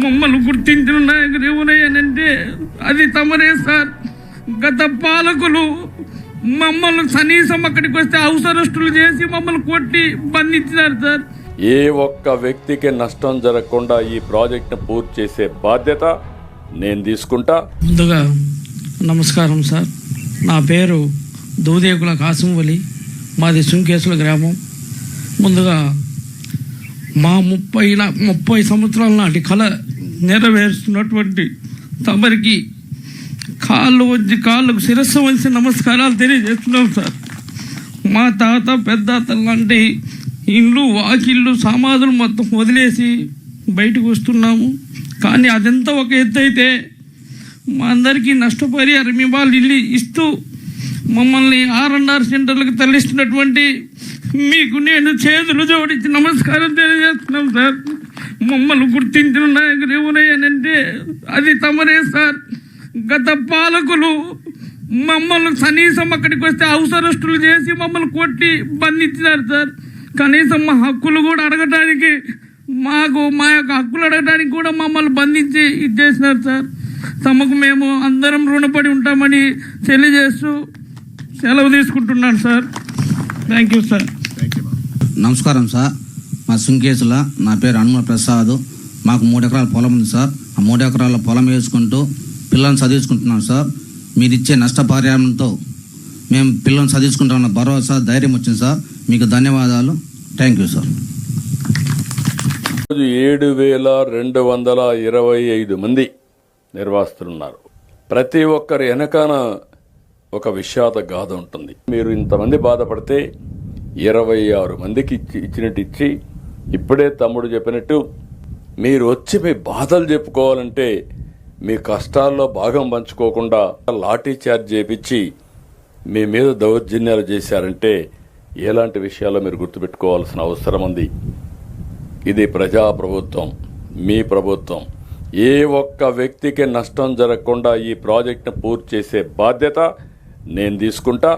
మమ్మల్ని గుర్తించిన నాయకుడు ఎవరయ్యానంటే అది తమరే సార్. గత పాలకులు మమ్మల్ని కనీసం అక్కడికి వస్తే అవసరస్తులు చేసి మమ్మల్ని కొట్టి బంధించినారు సార్. ఏ ఒక్క వ్యక్తికి నష్టం జరగకుండా ఈ ప్రాజెక్ట్ను పూర్తి చేసే బాధ్యత నేను తీసుకుంటా. ముందుగా నమస్కారం సార్. నా పేరు దూదేకుల కాసిం వలి, మాది సుంకేసుల గ్రామం. ముందుగా మా 30 సంవత్సరాల నాటి కళ నెరవేరుస్తున్నటువంటి తమరికి కాళ్ళకు శిరస్సు వంచి నమస్కారాలు తెలియజేస్తున్నాం సార్. మా తాత పెద్దాతలు లాంటి ఇల్లు వాకిళ్ళు సమాధులు మొత్తం వదిలేసి బయటకు వస్తున్నాము. కానీ అదంతా ఒక ఎత్తు అయితే మా అందరికీ నష్టపరిహారం ఇవాళ ఇల్లు ఇస్తూ మమ్మల్ని R&R సెంటర్లకు తరలిస్తున్నటువంటి మీకు నేను చేతులు జోడించి నమస్కారం తెలియజేస్తున్నాం సార్. మమ్మల్ని గుర్తించిన నాయకుడు ఎవరయ్యానంటే అది తమరే సార్. గత పాలకులు మమ్మల్ని కనీసం అక్కడికి వస్తే అవసరస్తులు చేసి మమ్మల్ని కొట్టి బంధించినారు సార్. కనీసం మా హక్కులు కూడా అడగటానికి మా యొక్క హక్కులు అడగడానికి కూడా మమ్మల్ని బంధించి ఇది చేసినారు సార్. తమకు మేము అందరం రుణపడి ఉంటామని తెలియజేస్తూ సెలవు తీసుకుంటున్నాను సార్. Thank you sir. నమస్కారం సార్. మా సుంకేసుల నా పేరు హనుమ ప్రసాద్. మాకు 3 ఎకరాల పొలం ఉంది సార్. ఆ 3 ఎకరాల పొలం వేసుకుంటూ పిల్లల్ని చదివించుకుంటున్నాం సార్. మీరు ఇచ్చే నష్టపరిహారంతో మేము పిల్లల్ని చదివించుకుంటామన్న భరోసా ధైర్యం వచ్చింది సార్. మీకు ధన్యవాదాలు. Thank you sir. 7,225 మంది నిర్వాసితులున్నారు. ప్రతి ఒక్కరి వెనకాన ఒక విషాద గాథ ఉంటుంది. మీరు ఇంతమంది బాధపడితే 26 మందికి ఇచ్చినట్టు ఇచ్చి, ఇప్పుడే తమ్ముడు చెప్పినట్టు మీరు వచ్చి మీ బాధలు చెప్పుకోవాలంటే మీ కష్టాల్లో భాగం పంచుకోకుండా లాఠీ చార్జ్ చేపించి మీ మీద దౌర్జన్యాలు చేశారంటే ఎలాంటి విషయాల్లో మీరు గుర్తుపెట్టుకోవాల్సిన అవసరం ఉంది. ఇది ప్రజాప్రభుత్వం, మీ ప్రభుత్వం. ఏ ఒక్క వ్యక్తికి నష్టం జరగకుండా ఈ ప్రాజెక్ట్ను పూర్తి చేసే బాధ్యత నేను తీసుకుంటా.